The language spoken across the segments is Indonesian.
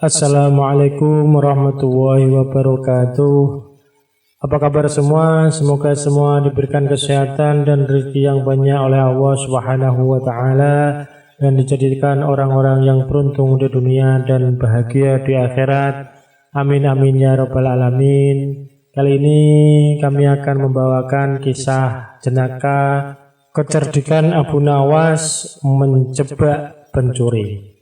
Assalamualaikum warahmatullahi wabarakatuh. Apa kabar semua? Semoga semua diberikan kesehatan dan rezeki yang banyak oleh Allah Subhanahu wa taala dan dijadikan orang-orang yang beruntung di dunia dan bahagia di akhirat. Amin amin ya rabbal alamin. Kali ini kami akan membawakan kisah jenaka kecerdikan Abu Nawas menjebak pencuri.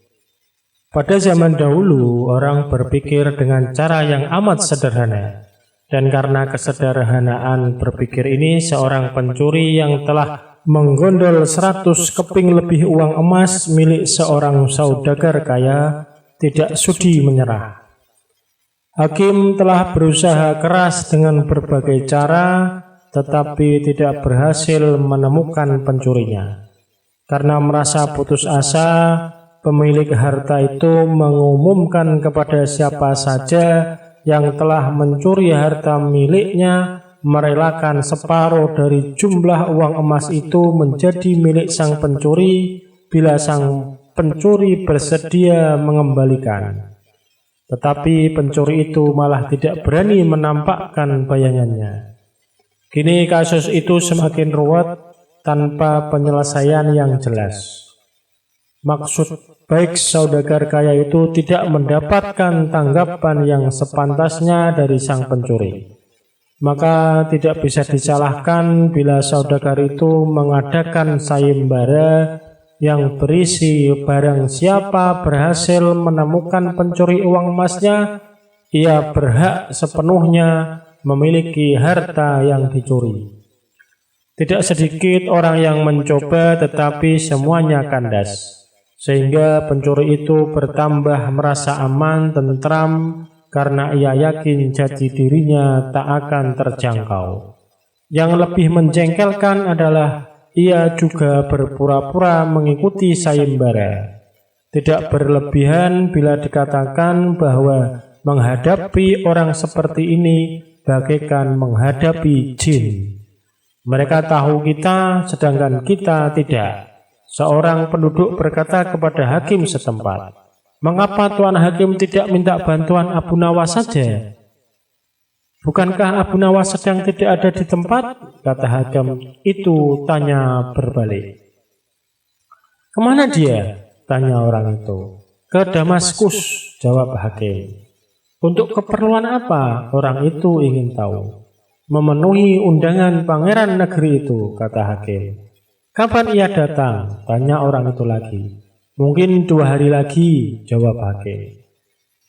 Pada zaman dahulu, orang berpikir dengan cara yang amat sederhana. Dan karena kesederhanaan berpikir ini, seorang pencuri yang telah menggondol 100 keping lebih uang emas milik seorang saudagar kaya tidak sudi menyerah. Hakim telah berusaha keras dengan berbagai cara, tetapi tidak berhasil menemukan pencurinya. Karena merasa putus asa, pemilik harta itu mengumumkan kepada siapa saja yang telah mencuri harta miliknya merelakan separuh dari jumlah uang emas itu menjadi milik sang pencuri bila sang pencuri bersedia mengembalikan. Tetapi pencuri itu malah tidak berani menampakkan bayangannya. Kini kasus itu semakin ruwet tanpa penyelesaian yang jelas. Maksud baik saudagar kaya itu tidak mendapatkan tanggapan yang sepantasnya dari sang pencuri. Maka tidak bisa disalahkan bila saudagar itu mengadakan sayembara yang berisi barang siapa berhasil menemukan pencuri uang emasnya, ia berhak sepenuhnya memiliki harta yang dicuri. Tidak sedikit orang yang mencoba tetapi semuanya kandas. Sehingga pencuri itu bertambah merasa aman, tentram, karena ia yakin jati dirinya tak akan terjangkau. Yang lebih menjengkelkan adalah ia juga berpura-pura mengikuti sayembara. Tidak berlebihan bila dikatakan bahwa menghadapi orang seperti ini bagaikan menghadapi jin. Mereka tahu kita, sedangkan kita tidak. Seorang penduduk berkata kepada hakim setempat, "Mengapa Tuan Hakim tidak minta bantuan Abu Nawas saja?" "Bukankah Abu Nawas sedang tidak ada di tempat?" kata hakim itu tanya berbalik. "Kemana dia?" tanya orang itu. "Ke Damaskus," jawab hakim. "Untuk keperluan apa?" orang itu ingin tahu. "Memenuhi undangan pangeran negeri itu," kata hakim. "Kapan ia datang?" tanya orang itu lagi. "Mungkin 2 hari lagi," jawab hakim.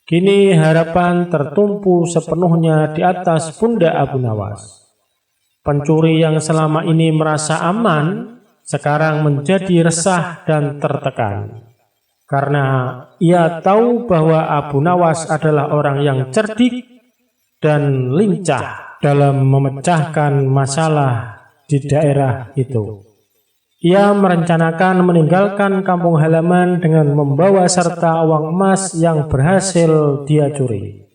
Kini harapan tertumpu sepenuhnya di atas pundak Abu Nawas. Pencuri yang selama ini merasa aman, sekarang menjadi resah dan tertekan. Karena ia tahu bahwa Abu Nawas adalah orang yang cerdik dan lincah dalam memecahkan masalah di daerah itu. Ia merencanakan meninggalkan kampung halaman dengan membawa serta uang emas yang berhasil dia curi.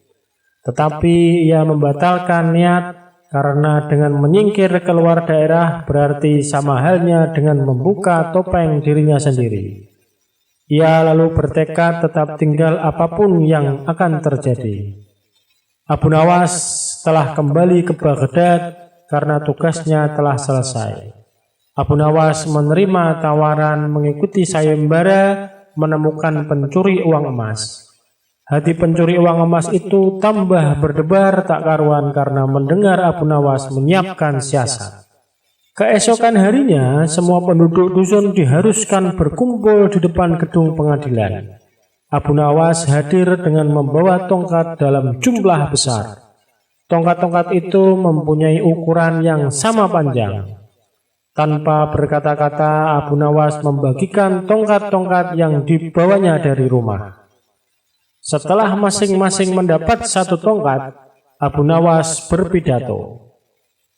Tetapi ia membatalkan niat karena dengan menyingkir keluar daerah berarti sama halnya dengan membuka topeng dirinya sendiri. Ia lalu bertekad tetap tinggal apapun yang akan terjadi. Abu Nawas telah kembali ke Baghdad karena tugasnya telah selesai. Abu Nawas menerima tawaran mengikuti sayembara menemukan pencuri uang emas. Hati pencuri uang emas itu tambah berdebar tak karuan karena mendengar Abu Nawas menyiapkan siasat. Keesokan harinya, semua penduduk dusun diharuskan berkumpul di depan gedung pengadilan. Abu Nawas hadir dengan membawa tongkat dalam jumlah besar. Tongkat-tongkat itu mempunyai ukuran yang sama panjang. Tanpa berkata-kata, Abu Nawas membagikan tongkat-tongkat yang dibawanya dari rumah. Setelah masing-masing mendapat 1 tongkat, Abu Nawas berpidato.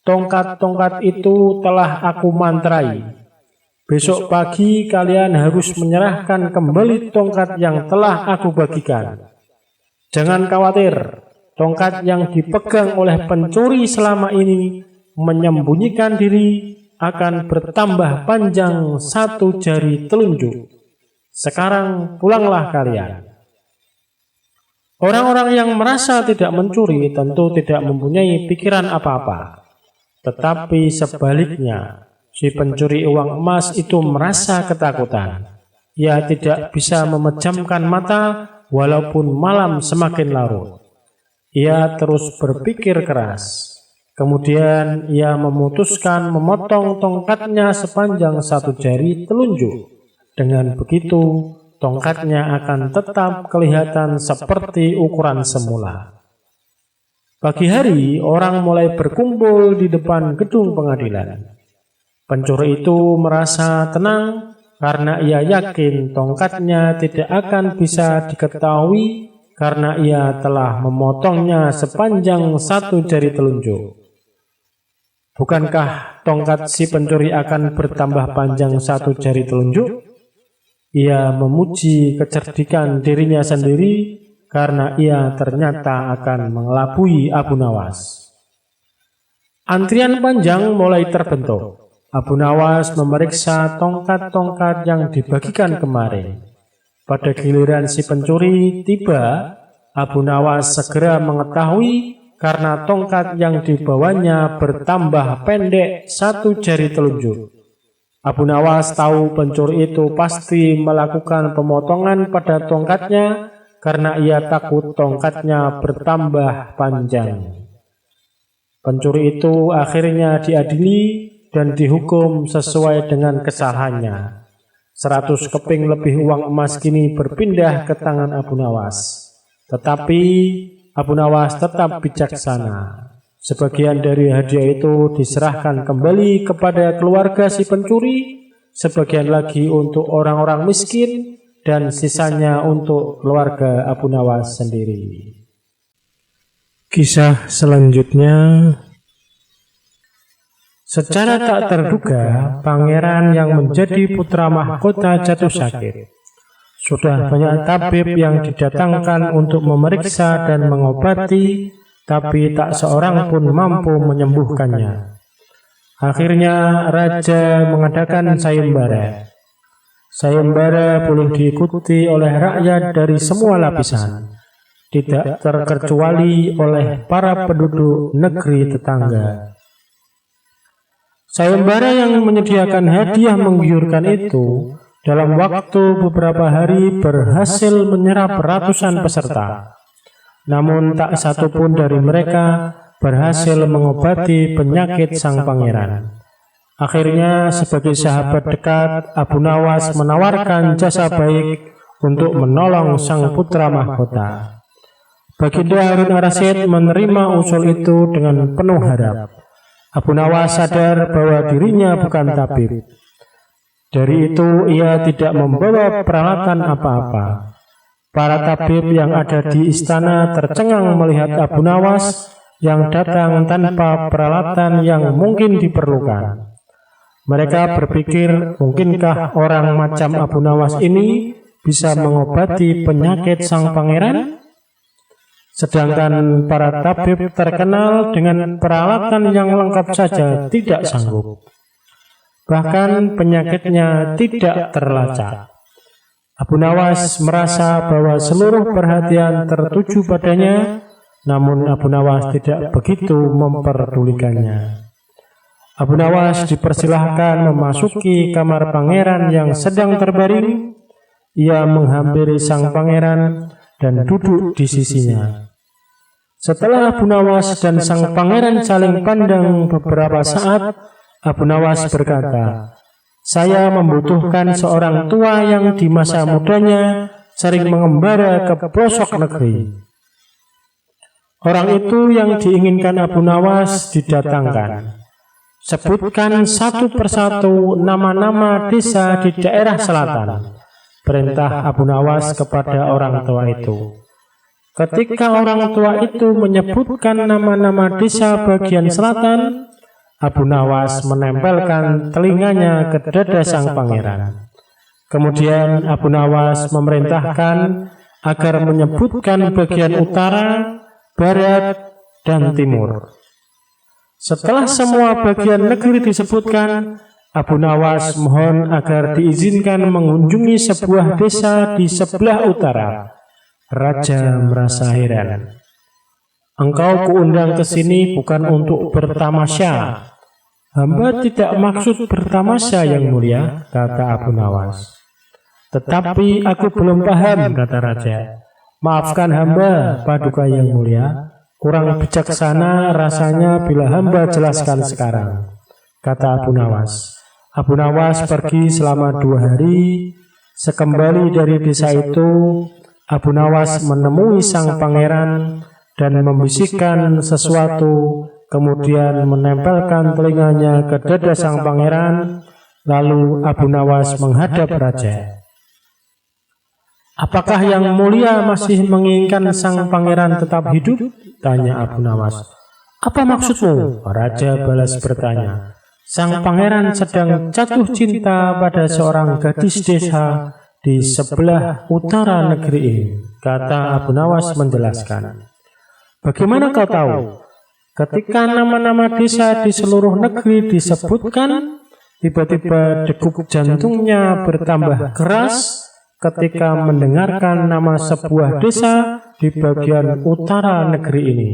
"Tongkat-tongkat itu telah aku mantrai. Besok pagi kalian harus menyerahkan kembali tongkat yang telah aku bagikan. Jangan khawatir, tongkat yang dipegang oleh pencuri selama ini menyembunyikan diri akan bertambah panjang 1 jari telunjuk. Sekarang pulanglah kalian." Orang-orang yang merasa tidak mencuri tentu tidak mempunyai pikiran apa-apa. Tetapi sebaliknya, si pencuri uang emas itu merasa ketakutan. Ia tidak bisa memejamkan mata walaupun malam semakin larut. Ia terus berpikir keras. Kemudian ia memutuskan memotong tongkatnya sepanjang 1 jari telunjuk. Dengan begitu, tongkatnya akan tetap kelihatan seperti ukuran semula. Pagi hari, orang mulai berkumpul di depan gedung pengadilan. Pencuri itu merasa tenang karena ia yakin tongkatnya tidak akan bisa diketahui karena ia telah memotongnya sepanjang 1 jari telunjuk. Bukankah tongkat si pencuri akan bertambah panjang 1 jari telunjuk? Ia memuji kecerdikan dirinya sendiri karena ia ternyata akan mengelabui Abu Nawas. Antrian panjang mulai terbentuk. Abu Nawas memeriksa tongkat-tongkat yang dibagikan kemarin. Pada giliran si pencuri tiba, Abu Nawas segera mengetahui karena tongkat yang dibawanya bertambah pendek 1 jari telunjuk. Abu Nawas tahu pencuri itu pasti melakukan pemotongan pada tongkatnya karena ia takut tongkatnya bertambah panjang. Pencuri itu akhirnya diadili dan dihukum sesuai dengan kesalahannya. 100 keping lebih uang emas kini berpindah ke tangan Abu Nawas. Tetapi Abu Nawas tetap bijaksana. Sebagian dari hadiah itu diserahkan kembali kepada keluarga si pencuri, sebagian lagi untuk orang-orang miskin, dan sisanya untuk keluarga Abu Nawas sendiri. Kisah selanjutnya. Secara tak terduga, pangeran yang menjadi putra mahkota jatuh sakit. Sudah banyak tabib yang didatangkan untuk memeriksa dan mengobati, tapi tak seorang pun mampu menyembuhkannya. Akhirnya raja mengadakan sayembara. Sayembara boleh diikuti oleh rakyat dari semua lapisan, tidak terkecuali oleh para penduduk negeri tetangga. Sayembara yang menyediakan hadiah menggiurkan itu dalam waktu beberapa hari berhasil menyerap ratusan peserta. Namun tak satu pun dari mereka berhasil mengobati penyakit sang pangeran. Akhirnya sebagai sahabat dekat, Abu Nawas menawarkan jasa baik untuk menolong sang putra mahkota. Baginda Harun ar-Rasyid menerima usul itu dengan penuh harap. Abu Nawas sadar bahwa dirinya bukan tabib. Dari itu ia tidak membawa peralatan apa-apa. Para tabib yang ada di istana tercengang melihat Abu Nawas yang datang tanpa peralatan yang mungkin diperlukan. Mereka berpikir, mungkinkah orang macam Abu Nawas ini bisa mengobati penyakit sang pangeran? Sedangkan para tabib terkenal dengan peralatan yang lengkap saja tidak sanggup. Bahkan penyakitnya tidak terlacak. Abu Nawas merasa bahwa seluruh perhatian tertuju padanya, namun Abu Nawas tidak begitu memperdulikannya. Abu Nawas dipersilahkan memasuki kamar pangeran yang sedang terbaring. Ia menghampiri sang pangeran dan duduk di sisinya. Setelah Abu Nawas dan sang pangeran saling pandang beberapa saat, Abu Nawas berkata, "Saya membutuhkan seorang tua yang di masa mudanya sering mengembara ke pelosok negeri." Orang itu yang diinginkan Abu Nawas didatangkan. Sebutkan satu persatu nama-nama desa di daerah selatan, perintah Abu Nawas kepada orang tua itu. Ketika orang tua itu menyebutkan nama-nama desa bagian selatan, Abu Nawas menempelkan telinganya ke dada sang pangeran. Kemudian Abu Nawas memerintahkan agar menyebutkan bagian utara, barat, dan timur. Setelah semua bagian negeri disebutkan, Abu Nawas mohon agar diizinkan mengunjungi sebuah desa di sebelah utara. Raja merasa heran. "Engkau kuundang ke sini bukan untuk bertamasya." "Hamba tidak maksud bertamasya, Yang Mulia," kata Abu Nawas. "Tetapi aku belum paham," kata raja. "Maafkan hamba, Paduka Yang Mulia. Kurang bijaksana rasanya bila hamba jelaskan sekarang," kata Abu Nawas. Abu Nawas pergi selama 2 hari. Sekembali dari desa itu, Abu Nawas menemui sang pangeran dan membisikkan sesuatu, kemudian menempelkan telinganya ke dada sang pangeran. Lalu Abu Nawas menghadap raja. "Apakah Yang Mulia masih menginginkan sang pangeran tetap hidup?" tanya Abu Nawas. "Apa maksudmu?" raja balas bertanya. "Sang pangeran sedang jatuh cinta pada seorang gadis desa di sebelah utara negeri ini," kata Abu Nawas menjelaskan. "Bagaimana kau tahu?" "Ketika nama-nama desa di seluruh negeri disebutkan, tiba-tiba degup jantungnya bertambah keras ketika mendengarkan nama sebuah desa di bagian utara negeri ini,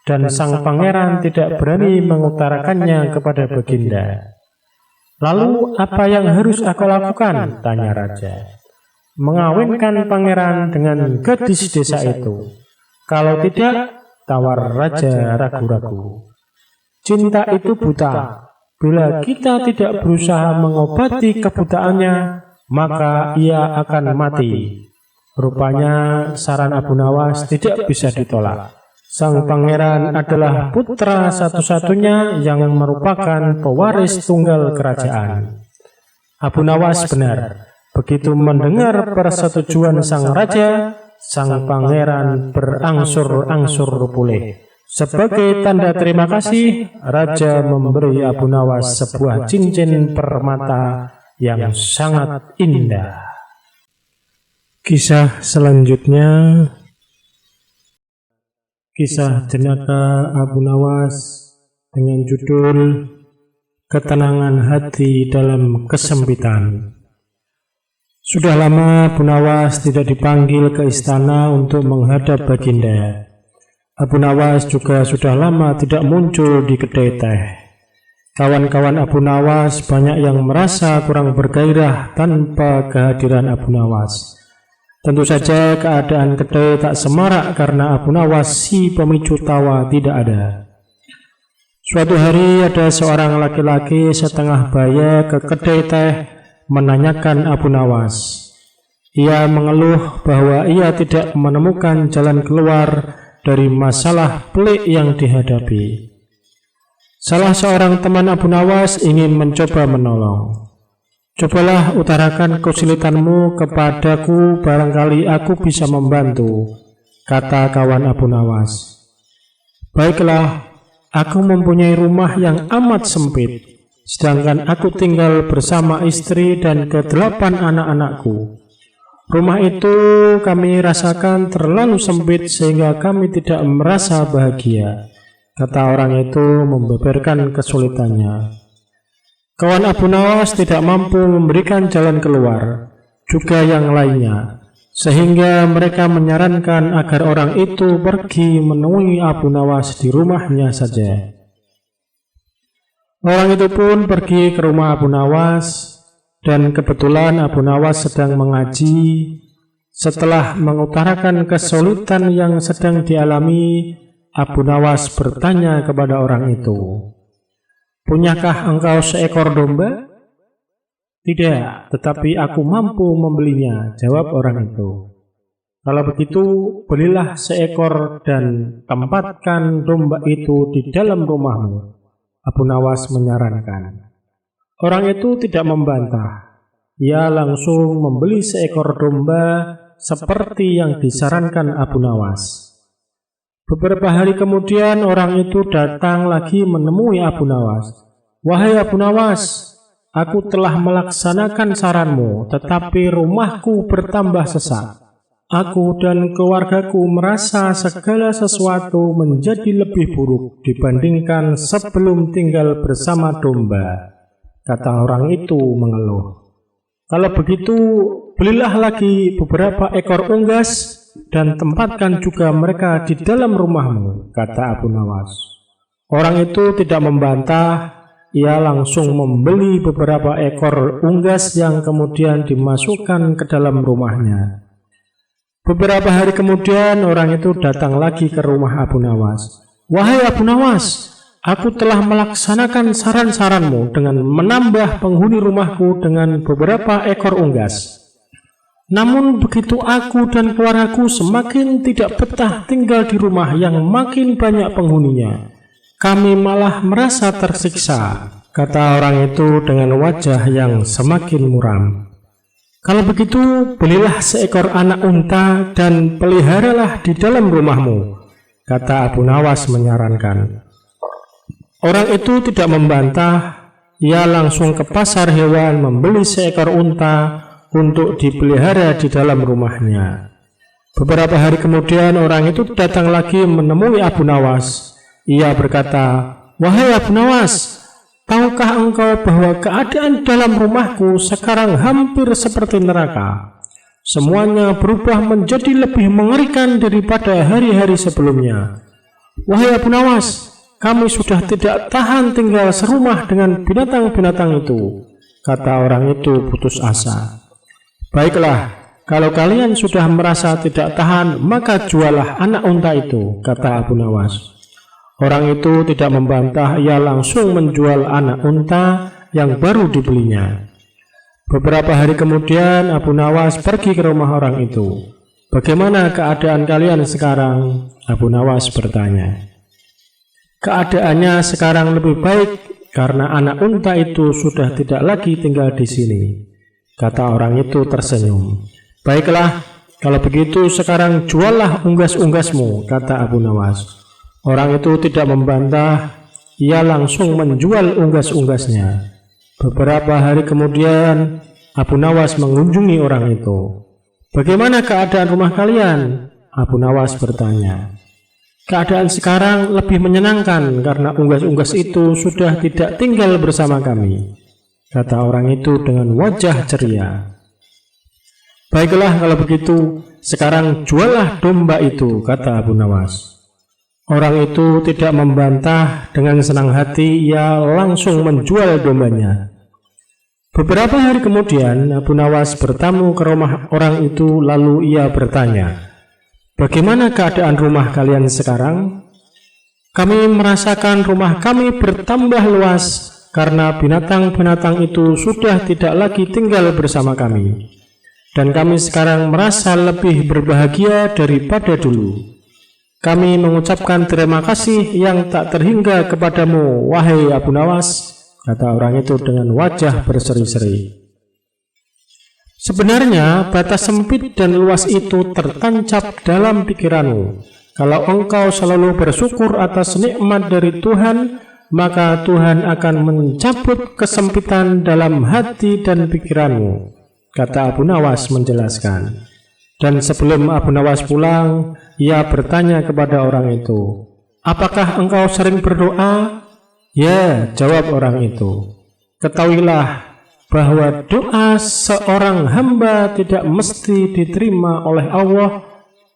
dan sang pangeran tidak berani mengutarakannya kepada baginda." "Lalu apa yang harus aku lakukan?" tanya raja. "Mengawinkan pangeran dengan gadis desa itu. Kalau tidak," tawar raja ragu-ragu, "cinta itu buta. Bila kita tidak berusaha mengobati kebutaannya, maka ia akan mati." Rupanya saran Abu Nawas tidak bisa ditolak. Sang pangeran adalah putra satu-satunya yang merupakan pewaris tunggal kerajaan. Abu Nawas benar. Begitu mendengar persetujuan sang raja, sang pangeran berangsur-angsur pulih. Sebagai tanda terima kasih, raja memberi Abu Nawas sebuah cincin permata yang sangat indah. Kisah selanjutnya, kisah jenaka Abu Nawas dengan judul Ketenangan Hati dalam Kesempitan. Sudah lama Abu Nawas tidak dipanggil ke istana untuk menghadap baginda. Abu Nawas juga sudah lama tidak muncul di kedai teh. Kawan-kawan Abu Nawas banyak yang merasa kurang bergairah tanpa kehadiran Abu Nawas. Tentu saja keadaan kedai tak semarak karena Abu Nawas si pemicu tawa tidak ada. Suatu hari ada seorang laki-laki setengah baya ke kedai teh menanyakan Abu Nawas. Ia mengeluh bahwa ia tidak menemukan jalan keluar dari masalah pelik yang dihadapi. Salah seorang teman Abu Nawas ingin mencoba menolong. "Cobalah utarakan kesulitanmu kepadaku, barangkali aku bisa membantu," kata kawan Abu Nawas. "Baiklah, aku mempunyai rumah yang amat sempit, sedangkan aku tinggal bersama istri dan ke-8 anak-anakku. Rumah itu kami rasakan terlalu sempit sehingga kami tidak merasa bahagia," kata orang itu membeberkan kesulitannya. Kawan Abu Nawas tidak mampu memberikan jalan keluar, juga yang lainnya, sehingga mereka menyarankan agar orang itu pergi menemui Abu Nawas di rumahnya saja. Orang itu pun pergi ke rumah Abu Nawas, dan kebetulan Abu Nawas sedang mengaji. Setelah mengutarakan kesulitan yang sedang dialami, Abu Nawas bertanya kepada orang itu, "Punyakah engkau seekor domba?" "Tidak, tetapi aku mampu membelinya," jawab orang itu. "Kalau begitu, belilah seekor dan tempatkan domba itu di dalam rumahmu," Abu Nawas menyarankan. Orang itu tidak membantah. Ia langsung membeli seekor domba seperti yang disarankan Abu Nawas. Beberapa hari kemudian orang itu datang lagi menemui Abu Nawas. "Wahai Abu Nawas, aku telah melaksanakan saranmu, tetapi rumahku bertambah sesak. Aku dan keluargaku merasa segala sesuatu menjadi lebih buruk dibandingkan sebelum tinggal bersama domba," kata orang itu mengeluh. "Kalau begitu, belilah lagi beberapa ekor unggas dan tempatkan juga mereka di dalam rumahmu, kata Abu Nawas. Orang itu tidak membantah. Ia langsung membeli beberapa ekor unggas yang kemudian dimasukkan ke dalam rumahnya. Beberapa hari kemudian orang itu datang lagi ke rumah Abu Nawas. Wahai Abu Nawas, aku telah melaksanakan saran-saranmu dengan menambah penghuni rumahku dengan beberapa ekor unggas. Namun begitu aku dan keluargaku semakin tidak betah tinggal di rumah yang makin banyak penghuninya, kami malah merasa tersiksa, kata orang itu dengan wajah yang semakin muram. Kalau begitu, belilah seekor anak unta dan peliharalah di dalam rumahmu, kata Abu Nawas menyarankan. Orang itu tidak membantah. Ia langsung ke pasar hewan membeli seekor unta untuk dipelihara di dalam rumahnya. Beberapa hari kemudian orang itu datang lagi menemui Abu Nawas. Ia berkata, wahai Abu Nawas, tahukah engkau bahwa keadaan dalam rumahku sekarang hampir seperti neraka? Semuanya berubah menjadi lebih mengerikan daripada hari-hari sebelumnya. Wahai Abu Nawas, kami sudah tidak tahan tinggal serumah dengan binatang-binatang itu, kata orang itu putus asa. Baiklah, kalau kalian sudah merasa tidak tahan, maka jualah anak unta itu, kata Abu Nawas. Orang itu tidak membantah. Ia langsung menjual anak unta yang baru dibelinya. Beberapa hari kemudian Abu Nawas pergi ke rumah orang itu. Bagaimana keadaan kalian sekarang? Abu Nawas bertanya. Keadaannya sekarang lebih baik karena anak unta itu sudah tidak lagi tinggal di sini, kata orang itu tersenyum. Baiklah, kalau begitu sekarang juallah unggas-unggasmu, kata Abu Nawas. Orang itu tidak membantah. Ia langsung menjual unggas-unggasnya. Beberapa hari kemudian Abu Nawas mengunjungi orang itu. Bagaimana keadaan rumah kalian? Abu Nawas bertanya. Keadaan sekarang lebih menyenangkan karena unggas-unggas itu sudah tidak tinggal bersama kami, kata orang itu dengan wajah ceria. Baiklah kalau begitu, sekarang juallah domba itu, kata Abu Nawas. Orang itu tidak membantah. Dengan senang hati ia langsung menjual dombanya. Beberapa hari kemudian Abu Nawas bertamu ke rumah orang itu. Lalu ia bertanya, bagaimana keadaan rumah kalian sekarang? Kami merasakan rumah kami bertambah luas karena binatang-binatang itu sudah tidak lagi tinggal bersama kami, dan kami sekarang merasa lebih berbahagia daripada dulu. Kami mengucapkan terima kasih yang tak terhingga kepadamu, wahai Abu Nawas, kata orang itu dengan wajah berseri-seri. Sebenarnya batas sempit dan luas itu tertancap dalam pikiranmu. Kalau engkau selalu bersyukur atas nikmat dari Tuhan, maka Tuhan akan mencabut kesempitan dalam hati dan pikiranmu, kata Abu Nawas menjelaskan. Dan sebelum Abu Nawas pulang, ia bertanya kepada orang itu, apakah engkau sering berdoa? Ya, jawab orang itu. Ketahuilah bahwa doa seorang hamba tidak mesti diterima oleh Allah,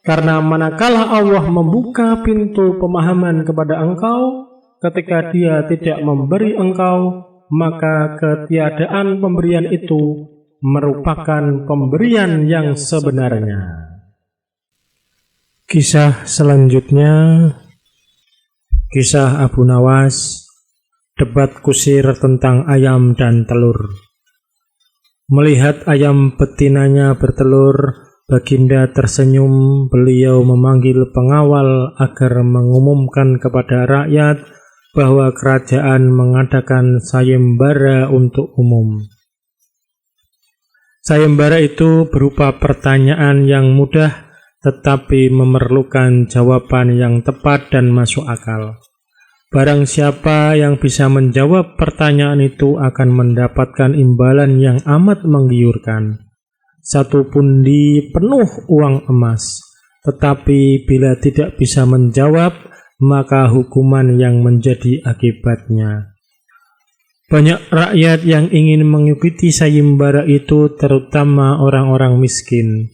karena manakala Allah membuka pintu pemahaman kepada engkau, ketika Dia tidak memberi engkau, maka ketiadaan pemberian itu merupakan pemberian yang sebenarnya. Kisah selanjutnya, kisah Abu Nawas, debat kusir tentang ayam dan telur. Melihat ayam betinanya bertelur, Baginda tersenyum. Beliau memanggil pengawal agar mengumumkan kepada rakyat bahwa kerajaan mengadakan sayembara untuk umum. Sayembara itu berupa pertanyaan yang mudah tetapi memerlukan jawaban yang tepat dan masuk akal. Barang siapa yang bisa menjawab pertanyaan itu akan mendapatkan imbalan yang amat menggiurkan. 1 pundi penuh uang emas. Tetapi bila tidak bisa menjawab, maka hukuman yang menjadi akibatnya. Banyak rakyat yang ingin mengikuti sayembara itu, terutama orang-orang miskin.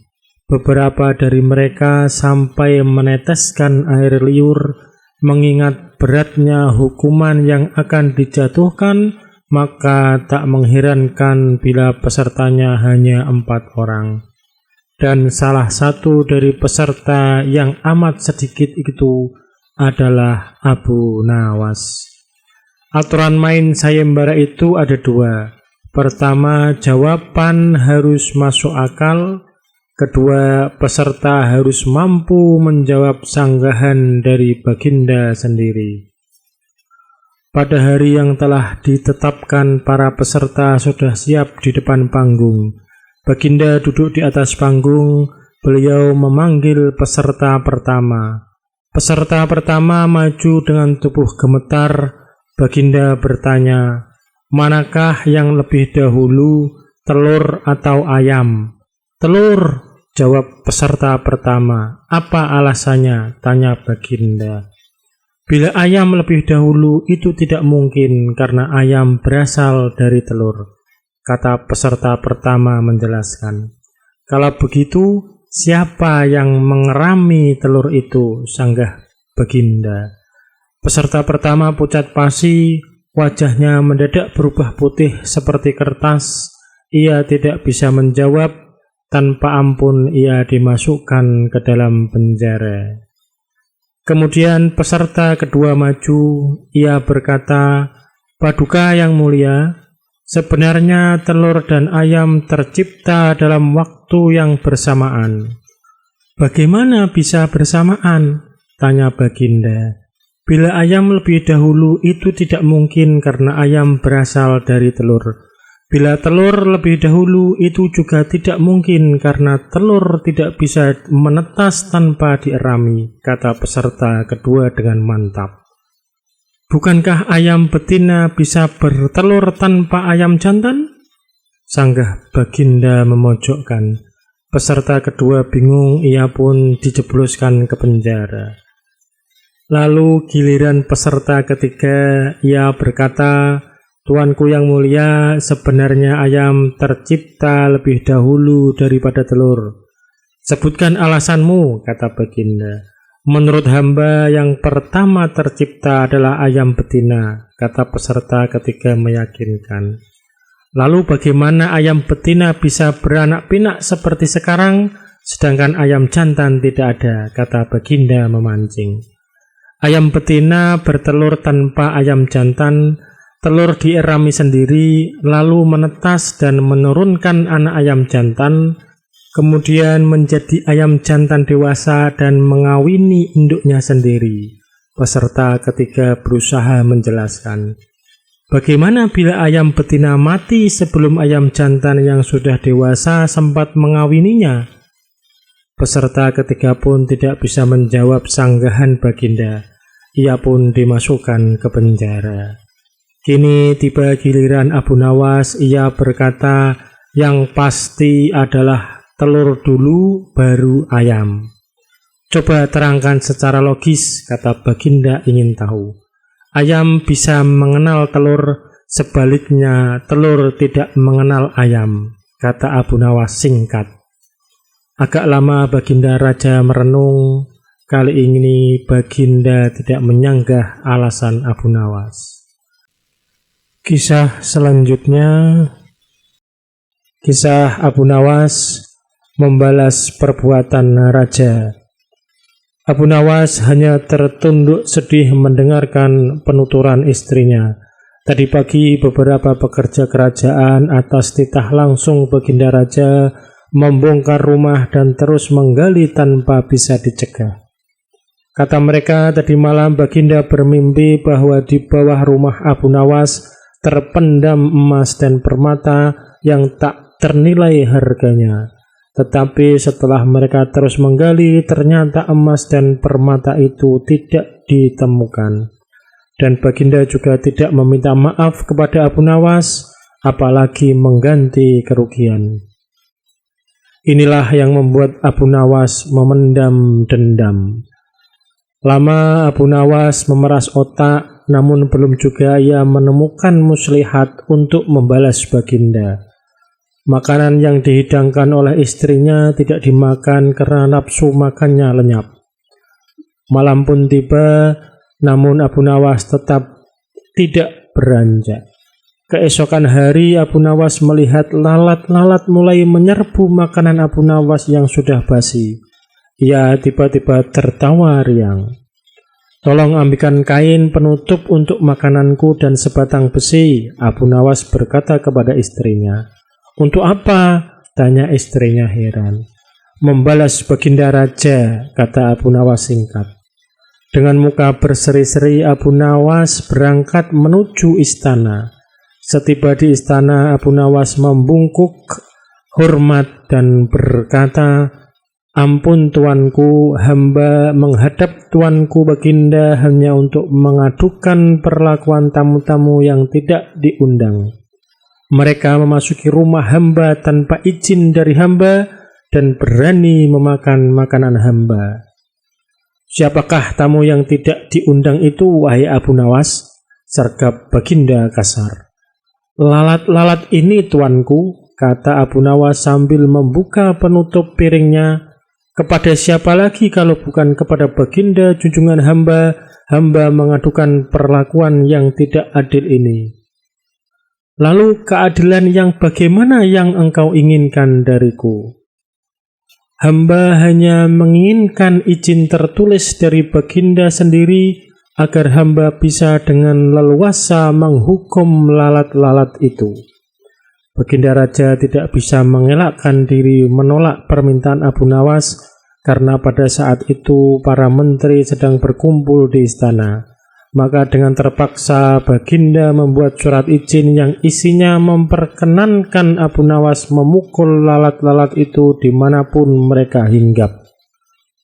Beberapa dari mereka sampai meneteskan air liur, mengingat beratnya hukuman yang akan dijatuhkan, maka tak mengherankan bila pesertanya hanya 4 orang. Dan salah satu dari peserta yang amat sedikit itu adalah Abu Nawas. Aturan main sayembara itu ada 2. Pertama, jawaban harus masuk akal. Kedua, peserta harus mampu menjawab sanggahan dari baginda sendiri. Pada hari yang telah ditetapkan, para peserta sudah siap di depan panggung. Baginda duduk di atas panggung. Beliau memanggil peserta pertama. Peserta pertama maju dengan tubuh gemetar. Baginda bertanya, "Manakah yang lebih dahulu, telur atau ayam?" "Telur," jawab peserta pertama. "Apa alasannya?" tanya baginda. "Bila ayam lebih dahulu, itu tidak mungkin karena ayam berasal dari telur," kata peserta pertama menjelaskan. "Kalau begitu, siapa yang mengerami telur itu?" sanggah baginda. Peserta pertama pucat pasi, wajahnya mendadak berubah putih seperti kertas. Ia tidak bisa menjawab. Tanpa ampun ia dimasukkan ke dalam penjara. Kemudian peserta kedua maju. Ia berkata, "Paduka yang mulia, sebenarnya telur dan ayam tercipta dalam waktu yang bersamaan." "Bagaimana bisa bersamaan?" tanya baginda. "Bila ayam lebih dahulu, itu tidak mungkin karena ayam berasal dari telur. Bila telur lebih dahulu, itu juga tidak mungkin karena telur tidak bisa menetas tanpa dierami," kata peserta kedua dengan mantap. "Bukankah ayam betina bisa bertelur tanpa ayam jantan?" sanggah baginda memojokkan. Peserta kedua bingung, ia pun dijebloskan ke penjara. Lalu giliran peserta ketiga, ia berkata, "Tuanku yang mulia, sebenarnya ayam tercipta lebih dahulu daripada telur." "Sebutkan alasanmu," kata baginda. "Menurut hamba, yang pertama tercipta adalah ayam betina," kata peserta ketiga meyakinkan. "Lalu bagaimana ayam betina bisa beranak pinak seperti sekarang, sedangkan ayam jantan tidak ada?" kata baginda memancing. "Ayam betina bertelur tanpa ayam jantan. Telur dierami sendiri, lalu menetas dan menurunkan anak ayam jantan, kemudian menjadi ayam jantan dewasa dan mengawini induknya sendiri." Peserta ketiga berusaha menjelaskan. "Bagaimana bila ayam betina mati sebelum ayam jantan yang sudah dewasa sempat mengawininya?" Peserta ketiga pun tidak bisa menjawab sanggahan baginda. Ia pun dimasukkan ke penjara. Kini tiba giliran Abu Nawas. Ia berkata, "Yang pasti adalah telur dulu, baru ayam." "Coba terangkan secara logis," kata baginda ingin tahu. "Ayam bisa mengenal telur, sebaliknya telur tidak mengenal ayam," kata Abu Nawas singkat. Agak lama baginda raja merenung. Kali ini baginda tidak menyanggah alasan Abu Nawas. Kisah selanjutnya, kisah Abu Nawas membalas perbuatan raja. Abu Nawas hanya tertunduk sedih mendengarkan penuturan istrinya. Tadi pagi beberapa pekerja kerajaan atas titah langsung baginda raja membongkar rumah dan terus menggali tanpa bisa dicegah. Kata mereka, tadi malam baginda bermimpi bahwa di bawah rumah Abu Nawas terpendam emas dan permata yang tak ternilai harganya. Tetapi setelah mereka terus menggali, ternyata emas dan permata itu tidak ditemukan. Dan baginda juga tidak meminta maaf kepada Abu Nawas, apalagi mengganti kerugian. Inilah yang membuat Abu Nawas memendam dendam. Lama Abu Nawas memeras otak, namun belum juga ia menemukan muslihat untuk membalas baginda. Makanan yang dihidangkan oleh istrinya tidak dimakan karena nafsu makannya lenyap. Malam pun tiba, namun Abu Nawas tetap tidak beranjak. Keesokan hari Abu Nawas melihat lalat-lalat mulai menyerbu makanan Abu Nawas yang sudah basi. Ia tiba-tiba tertawa riang. "Tolong ambilkan kain penutup untuk makananku dan sebatang besi," Abu Nawas berkata kepada istrinya. "Untuk apa?" tanya istrinya heran. "Membalas baginda raja," kata Abu Nawas singkat. Dengan muka berseri-seri Abu Nawas berangkat menuju istana. Setiba di istana, Abu Nawas membungkuk hormat dan berkata, "Ampun tuanku, hamba menghadap tuanku baginda hanya untuk mengadukan perlakuan tamu-tamu yang tidak diundang. Mereka memasuki rumah hamba tanpa izin dari hamba dan berani memakan makanan hamba." "Siapakah tamu yang tidak diundang itu, wahai Abu Nawas?" sergap baginda kasar. "Lalat-lalat ini tuanku," kata Abu Nawas sambil membuka penutup piringnya. "Kepada siapa lagi kalau bukan kepada baginda junjungan hamba mengadukan perlakuan yang tidak adil ini." "Lalu keadilan yang bagaimana yang engkau inginkan dariku?" "Hamba hanya menginginkan izin tertulis dari baginda sendiri agar hamba bisa dengan leluasa menghukum lalat-lalat itu." Baginda raja tidak bisa mengelakkan diri menolak permintaan Abu Nawas karena pada saat itu para menteri sedang berkumpul di istana. Maka dengan terpaksa baginda membuat surat izin yang isinya memperkenankan Abu Nawas memukul lalat-lalat itu dimanapun mereka hinggap.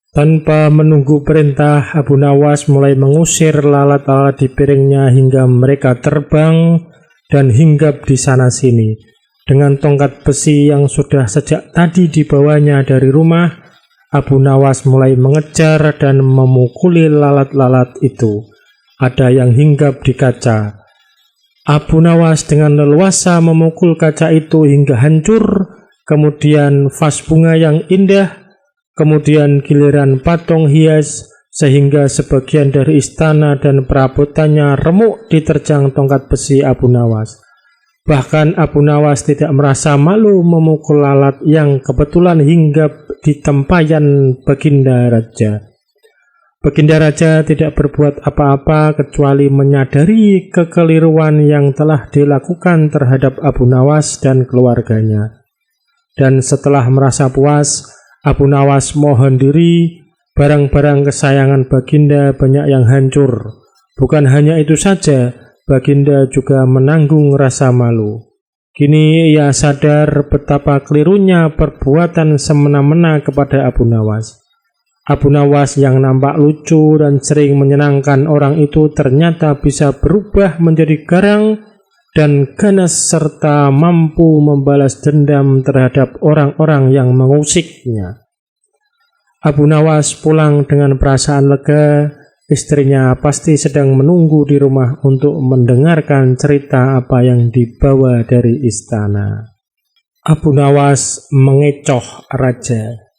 Tanpa menunggu perintah, Abu Nawas mulai mengusir lalat-lalat di piringnya hingga mereka terbang dan hinggap di sana-sini. Dengan tongkat besi yang sudah sejak tadi dibawanya dari rumah, Abu Nawas mulai mengejar dan memukuli lalat-lalat itu. Ada yang hinggap di kaca. Abu Nawas dengan leluasa memukul kaca itu hingga hancur, kemudian vas bunga yang indah, kemudian giliran patung hias, sehingga sebagian dari istana dan perabotannya remuk diterjang tongkat besi Abu Nawas. Bahkan Abu Nawas tidak merasa malu memukul lalat yang kebetulan hinggap di tempayan baginda raja. Baginda raja tidak berbuat apa-apa kecuali menyadari kekeliruan yang telah dilakukan terhadap Abu Nawas dan keluarganya. Dan setelah merasa puas, Abu Nawas mohon diri, barang-barang kesayangan baginda banyak yang hancur. Bukan hanya itu saja, baginda juga menanggung rasa malu. Kini ia sadar betapa kelirunya perbuatan semena-mena kepada Abu Nawas. Abu Nawas yang nampak lucu dan sering menyenangkan orang itu ternyata bisa berubah menjadi garang dan ganas serta mampu membalas dendam terhadap orang-orang yang mengusiknya. Abu Nawas pulang dengan perasaan lega. Istrinya pasti sedang menunggu di rumah untuk mendengarkan cerita apa yang dibawa dari istana. Abu Nawas mengecoh raja.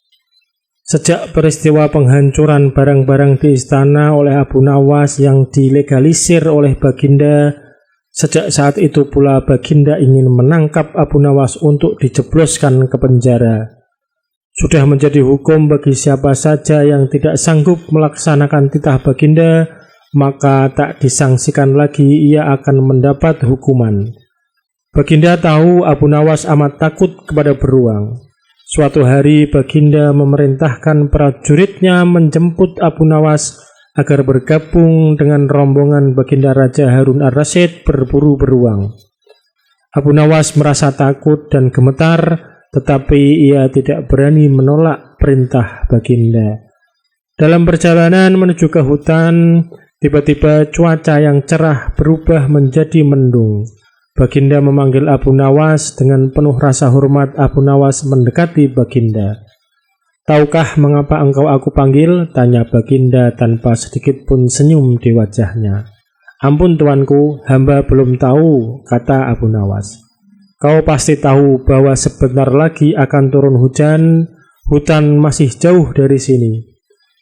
Sejak peristiwa penghancuran barang-barang di istana oleh Abu Nawas yang dilegalisir oleh baginda, sejak saat itu pula baginda ingin menangkap Abu Nawas untuk dijebloskan ke penjara. Sudah menjadi hukum bagi siapa saja yang tidak sanggup melaksanakan titah baginda, maka tak disangsikan lagi ia akan mendapat hukuman. Baginda tahu Abu Nawas amat takut kepada beruang. Suatu hari baginda memerintahkan prajuritnya menjemput Abu Nawas agar bergabung dengan rombongan baginda Raja Harun ar-Rasyid berburu beruang. Abu Nawas merasa takut dan gemetar, tetapi ia tidak berani menolak perintah baginda. Dalam perjalanan menuju ke hutan, tiba-tiba cuaca yang cerah berubah menjadi mendung. Baginda memanggil Abu Nawas. Dengan penuh rasa hormat Abu Nawas mendekati baginda. "Tahukah mengapa engkau aku panggil?" tanya baginda tanpa sedikit pun senyum di wajahnya. "Ampun tuanku, hamba belum tahu," kata Abu Nawas. Kau pasti tahu bahwa sebentar lagi akan turun hujan, hutan masih jauh dari sini.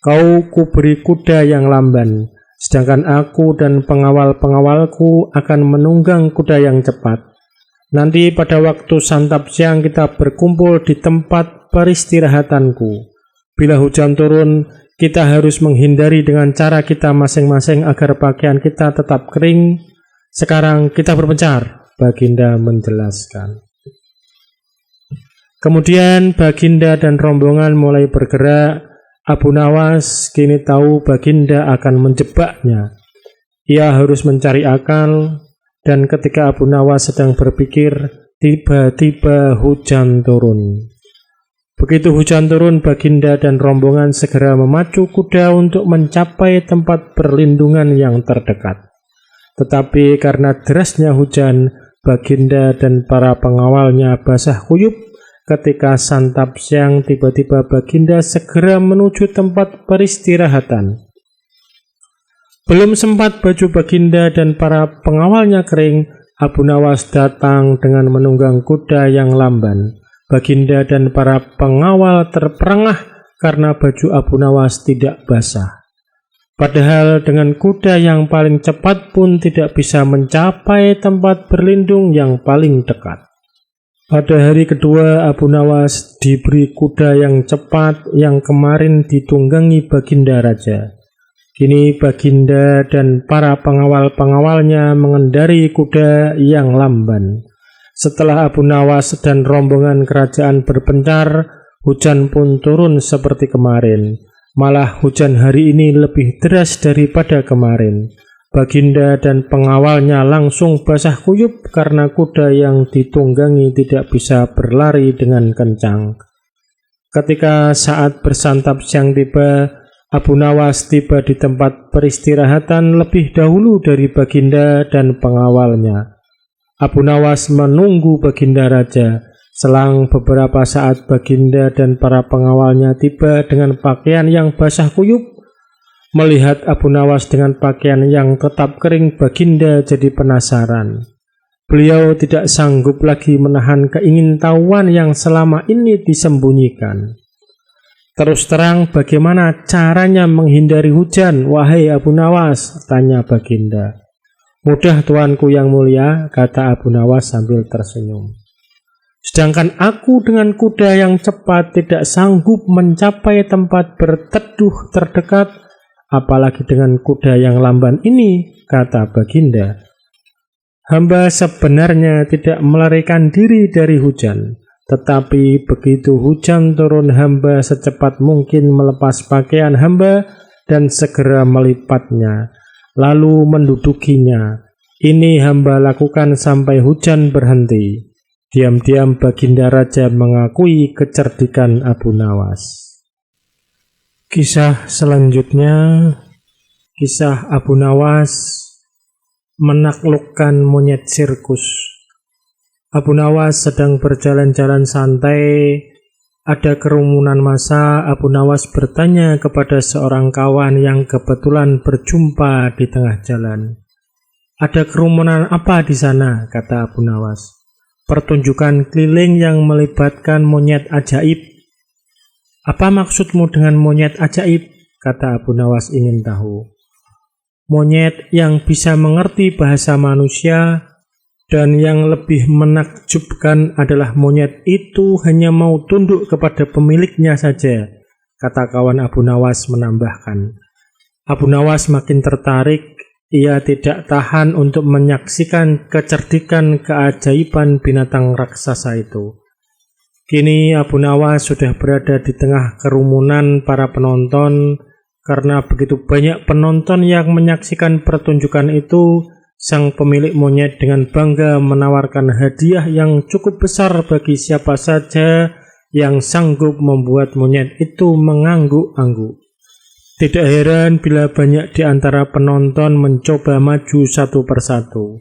Kau kuberi kuda yang lamban, sedangkan aku dan pengawal-pengawalku akan menunggang kuda yang cepat. Nanti pada waktu santap siang kita berkumpul di tempat peristirahatanku. Bila hujan turun, kita harus menghindari dengan cara kita masing-masing agar pakaian kita tetap kering. Sekarang kita berpencar, Baginda menjelaskan. Kemudian Baginda dan rombongan mulai bergerak. Abu Nawas kini tahu Baginda akan menjebaknya. Ia harus mencari akal, dan ketika Abu Nawas sedang berpikir, tiba-tiba hujan turun. Begitu hujan turun, Baginda dan rombongan segera memacu kuda untuk mencapai tempat perlindungan yang terdekat. Tetapi karena derasnya hujan, Baginda dan para pengawalnya basah kuyup. Ketika santap siang, tiba-tiba Baginda segera menuju tempat peristirahatan. Belum sempat baju Baginda dan para pengawalnya kering, Abu Nawas datang dengan menunggang kuda yang lamban. Baginda dan para pengawal terperangah karena baju Abu Nawas tidak basah. Padahal dengan kuda yang paling cepat pun tidak bisa mencapai tempat berlindung yang paling dekat. Pada hari kedua, Abu Nawas diberi kuda yang cepat yang kemarin ditunggangi Baginda Raja. Kini Baginda dan para pengawal-pengawalnya mengendari kuda yang lamban. Setelah Abu Nawas dan rombongan kerajaan berpencar, hujan pun turun seperti kemarin. Malah hujan hari ini lebih deras daripada kemarin. Baginda dan pengawalnya langsung basah kuyup karena kuda yang ditunggangi tidak bisa berlari dengan kencang. Ketika saat bersantap siang tiba, Abu Nawas tiba di tempat peristirahatan lebih dahulu dari Baginda dan pengawalnya. Abu Nawas menunggu Baginda Raja. Selang beberapa saat Baginda dan para pengawalnya tiba dengan pakaian yang basah kuyup. Melihat Abu Nawas dengan pakaian yang tetap kering, Baginda jadi penasaran. Beliau tidak sanggup lagi menahan keingintahuan yang selama ini disembunyikan. Terus terang, bagaimana caranya menghindari hujan, wahai Abu Nawas? Tanya Baginda. Mudah tuanku yang mulia, kata Abu Nawas sambil tersenyum. Sedangkan aku dengan kuda yang cepat tidak sanggup mencapai tempat berteduh terdekat, apalagi dengan kuda yang lamban ini, kata Baginda. Hamba sebenarnya tidak melarikan diri dari hujan, tetapi begitu hujan turun, hamba secepat mungkin melepas pakaian hamba dan segera melipatnya, lalu mendudukinya. Ini hamba lakukan sampai hujan berhenti. Diam-diam Baginda Raja mengakui kecerdikan Abu Nawas. Kisah selanjutnya, kisah Abu Nawas menaklukkan monyet sirkus. Abu Nawas sedang berjalan-jalan santai. Ada kerumunan massa. Abu Nawas bertanya kepada seorang kawan yang kebetulan berjumpa di tengah jalan. Ada kerumunan apa di sana? Kata Abu Nawas. Pertunjukan keliling yang melibatkan monyet ajaib. Apa maksudmu dengan monyet ajaib? Kata Abu Nawas ingin tahu. Monyet yang bisa mengerti bahasa manusia, dan yang lebih menakjubkan adalah monyet itu hanya mau tunduk kepada pemiliknya saja, kata kawan Abu Nawas menambahkan. Abu Nawas makin tertarik. Ia tidak tahan untuk menyaksikan kecerdikan keajaiban binatang raksasa itu. Kini Abu Nawas sudah berada di tengah kerumunan para penonton. Karena begitu banyak penonton yang menyaksikan pertunjukan itu, sang pemilik monyet dengan bangga menawarkan hadiah yang cukup besar bagi siapa saja yang sanggup membuat monyet itu mengangguk-angguk. Tidak heran bila banyak di antara penonton mencoba maju satu persatu.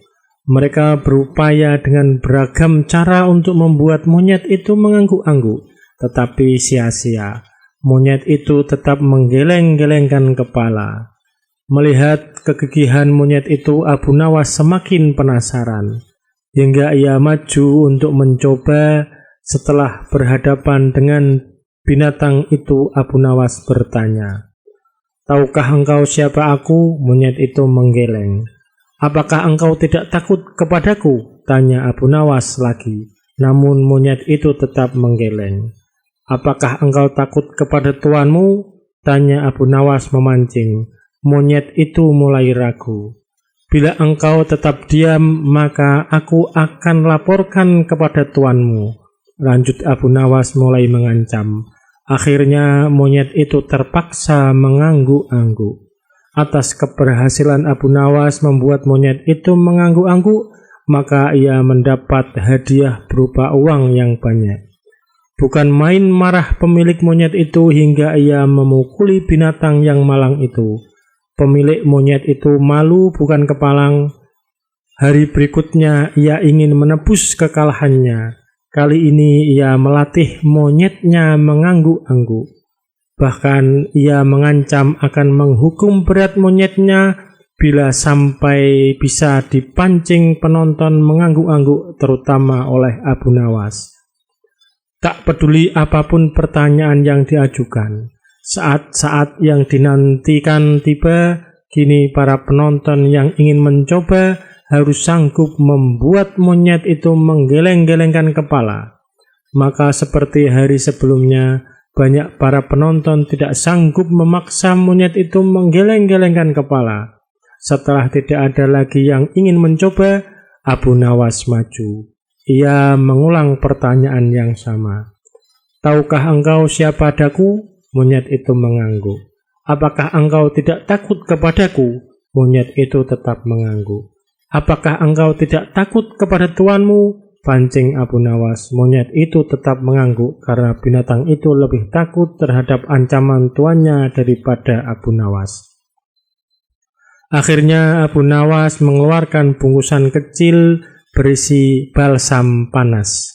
Mereka berupaya dengan beragam cara untuk membuat monyet itu mengangguk-angguk, tetapi sia-sia. Monyet itu tetap menggeleng-gelengkan kepala. Melihat kegigihan monyet itu, Abu Nawas semakin penasaran. hingga ia maju untuk mencoba. Setelah berhadapan dengan binatang itu, Abu Nawas bertanya, "Tahukah engkau siapa aku?" Monyet itu menggeleng. "Apakah engkau tidak takut kepadaku?" tanya Abu Nawas lagi. Namun monyet itu tetap menggeleng. "Apakah engkau takut kepada tuanmu?" tanya Abu Nawas memancing. Monyet itu mulai ragu. "Bila engkau tetap diam, maka aku akan laporkan kepada tuanmu," lanjut Abu Nawas mulai mengancam. Akhirnya monyet itu terpaksa mengangguk-angguk. Atas keberhasilan Abu Nawas membuat monyet itu mengangguk-angguk, maka ia mendapat hadiah berupa uang yang banyak. Bukan main marah pemilik monyet itu hingga ia memukuli binatang yang malang itu. Pemilik monyet itu malu bukan kepalang. Hari berikutnya ia ingin menebus kekalahannya. Kali ini ia melatih monyetnya mengangguk-angguk. Bahkan ia mengancam akan menghukum berat monyetnya bila sampai bisa dipancing penonton mengangguk-angguk, terutama oleh Abu Nawas. Tak peduli apapun pertanyaan yang diajukan, saat-saat yang dinantikan tiba. Kini para penonton yang ingin mencoba harus sanggup membuat monyet itu menggeleng-gelengkan kepala. Maka seperti hari sebelumnya, banyak para penonton tidak sanggup memaksa monyet itu menggeleng-gelengkan kepala. Setelah tidak ada lagi yang ingin mencoba, Abu Nawas maju. Ia mengulang pertanyaan yang sama. "Tahukah engkau siapa daku?" Monyet itu mengangguk. "Apakah engkau tidak takut kepadaku?" Monyet itu tetap mengangguk. "Apakah engkau tidak takut kepada tuanmu?" pancing Abu Nawas. Monyet itu tetap mengangguk karena binatang itu lebih takut terhadap ancaman tuannya daripada Abu Nawas. Akhirnya Abu Nawas mengeluarkan bungkusan kecil berisi balsam panas.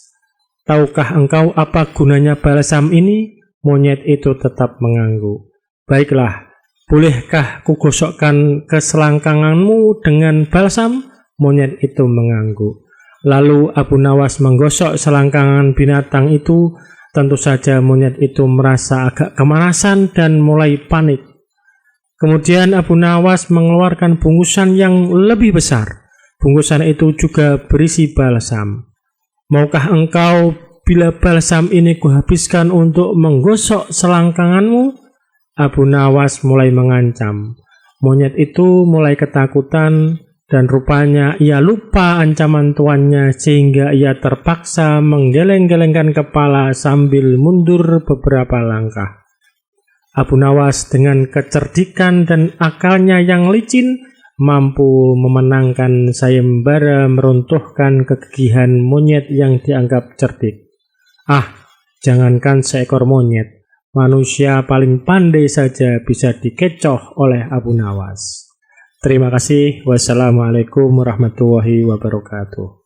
"Tahukah engkau apa gunanya balsam ini?" Monyet itu tetap mengangguk. "Baiklah, bolehkah kugosokkan keselangkanganmu dengan balsam?" Monyet itu mengangguk. Lalu Abu Nawas menggosok selangkangan binatang itu. Tentu saja monyet itu merasa agak kemanasan dan mulai panik. Kemudian Abu Nawas mengeluarkan bungkusan yang lebih besar. Bungkusan itu juga berisi balsam. "Maukah engkau bila balsam ini kuhabiskan untuk menggosok selangkanganmu?" Abu Nawas mulai mengancam. Monyet itu mulai ketakutan dan rupanya ia lupa ancaman tuannya sehingga ia terpaksa menggeleng-gelengkan kepala sambil mundur beberapa langkah. Abu Nawas dengan kecerdikan dan akalnya yang licin mampu memenangkan sayembara meruntuhkan kegigihan monyet yang dianggap cerdik. Jangankan seekor monyet, manusia paling pandai saja bisa dikecoh oleh Abu Nawas. Terima kasih. Wassalamualaikum warahmatullahi wabarakatuh.